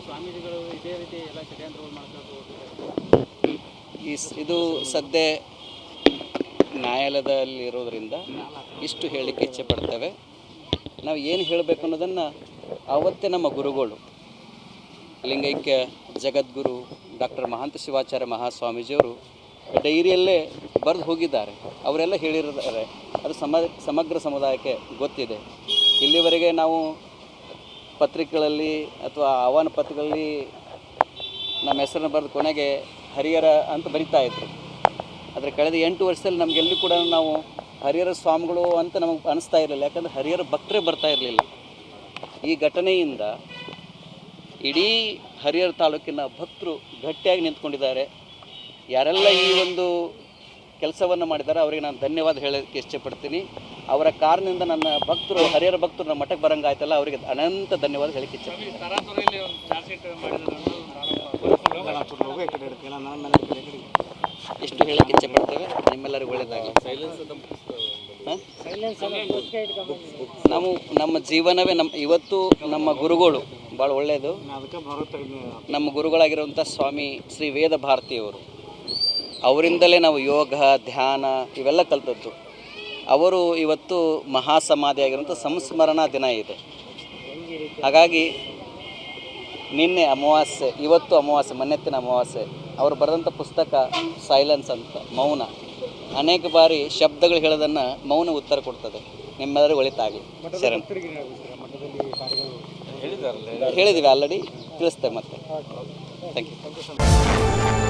ಸ್ವಾಮೀಜಿಗಳು ಇದೇ ರೀತಿ ಎಲ್ಲ ಷಡ್ಯಂತ್ರಗಳು ಮಾಡ್ಕೊಂಡು ಹೋಗ್ತಿದ್ದಾರೆ. ಇದು ಸದ್ಯ ನ್ಯಾಯಾಲಯದಲ್ಲಿರೋದ್ರಿಂದ ಇಷ್ಟು ಹೇಳಲಿಕ್ಕೆ ಇಚ್ಛೆ ಪಡ್ತೇವೆ. ನಾವು ಏನು ಹೇಳಬೇಕು ಅನ್ನೋದನ್ನು ಆವತ್ತೇ ನಮ್ಮ ಗುರುಗಳು ಲಿಂಗೈಕ್ಯ ಜಗದ್ಗುರು ಡಾಕ್ಟರ್ ಮಹಾಂತ ಶಿವಾಚಾರ್ಯ ಮಹಾಸ್ವಾಮೀಜಿಯವರು ಡೈರಿಯಲ್ಲೇ ಬರೆದು ಹೋಗಿದ್ದಾರೆ. ಅವರೆಲ್ಲ ಹೇಳಿದ್ದಾರೆ. ಅದು ಸಮಗ್ರ ಸಮುದಾಯಕ್ಕೆ ಗೊತ್ತಿದೆ. ಇಲ್ಲಿವರೆಗೆ ನಾವು ಪತ್ರಿಕೆಗಳಲ್ಲಿ ಅಥವಾ ಆಹ್ವಾನ ಪತ್ರಗಳಲ್ಲಿ ನಮ್ಮ ಹೆಸರನ್ನು ಬರೆದು ಕೊನೆಗೆ ಹರಿಹರ ಅಂತ ಬರಿತಾ ಇದ್ರು. ಆದರೆ ಕಳೆದ 8 ವರ್ಷದಲ್ಲಿ ನಮಗೆಲ್ಲೂ ಕೂಡ ನಾವು ಹರಿಹರ ಸ್ವಾಮಿಗಳು ಅಂತ ನಮಗೆ ಅನಿಸ್ತಾ ಇರಲಿಲ್ಲ. ಯಾಕಂದರೆ ಹರಿಹರ ಭಕ್ತರೇ ಬರ್ತಾ ಇರಲಿಲ್ಲ. ಈ ಘಟನೆಯಿಂದ ಇಡೀ ಹರಿಹರ ತಾಲೂಕಿನ ಭಕ್ತರು ಗಟ್ಟಿಯಾಗಿ ನಿಂತ್ಕೊಂಡಿದ್ದಾರೆ. ಯಾರೆಲ್ಲ ಈ ಒಂದು ಕೆಲಸವನ್ನು ಮಾಡಿದ್ದಾರೆ ಅವರಿಗೆ ನಾನು ಧನ್ಯವಾದ ಹೇಳೋಕ್ಕೆ ಇಷ್ಟಪಡ್ತೀನಿ. ಅವರ ಕಾರಣದಿಂದ ನನ್ನ ಭಕ್ತರು ಹರಿಹರ ಭಕ್ತರು ನಮ್ಮ ಮಠಕ್ಕೆ ಬರಂಗಾಯ್ತಲ್ಲ, ಅವರಿಗೆ ಅನಂತ ಧನ್ಯವಾದ ಹೇಳಕ್ಕೆ ಇಷ್ಟಪಡ್ತೀನಿ. ಇಷ್ಟು ಹೇಳಕ್ಕೆ ಇಷ್ಟಪಡ್ತೇವೆ. ನಿಮ್ಮೆಲ್ಲರಿಗೂ ಒಳ್ಳೆಯದಾಗಲಿ. ನಮ್ಮ ಜೀವನವೇ ಇವತ್ತು ನಮ್ಮ ಗುರುಗಳು ಭಾಳ ಒಳ್ಳೆಯದು. ನಮ್ಮ ಗುರುಗಳಾಗಿರುವಂಥ ಸ್ವಾಮಿ ಶ್ರೀ ವೇದ ಭಾರತಿಯವರು, ಅವರಿಂದಲೇ ನಾವು ಯೋಗ ಧ್ಯಾನ ಇವೆಲ್ಲ ಕಲಿತದ್ದು. ಅವರು ಇವತ್ತು ಮಹಾಸಮಾಧಿಯಾಗಿರುವಂಥ ಸಂಸ್ಮರಣಾ ದಿನ ಇದೆ. ಹಾಗಾಗಿ ನಿನ್ನೆ ಅಮಾವಾಸ್ಯೆ, ಇವತ್ತು ಅಮಾವಾಸ್ಯೆ, ಮೊನ್ನೆತ್ತಿನ ಅಮಾವಾಸ್ಯೆ. ಅವರು ಬರೆದಂಥ ಪುಸ್ತಕ ಸೈಲೆನ್ಸ್ ಅಂತ, ಮೌನ. ಅನೇಕ ಬಾರಿ ಶಬ್ದಗಳು ಹೇಳೋದನ್ನು ಮೌನ ಉತ್ತರ ಕೊಡ್ತದೆ. ನಿಮ್ಮೆಲ್ಲರಿಗೂ ಒಳಿತಾಗಲಿ. ಶರಣ್ ಹೇಳಿದ್ದೀವಿ ಆಲ್ರೆಡಿ, ತಿಳಿಸ್ತೇವೆ ಮತ್ತೆ. Thank you.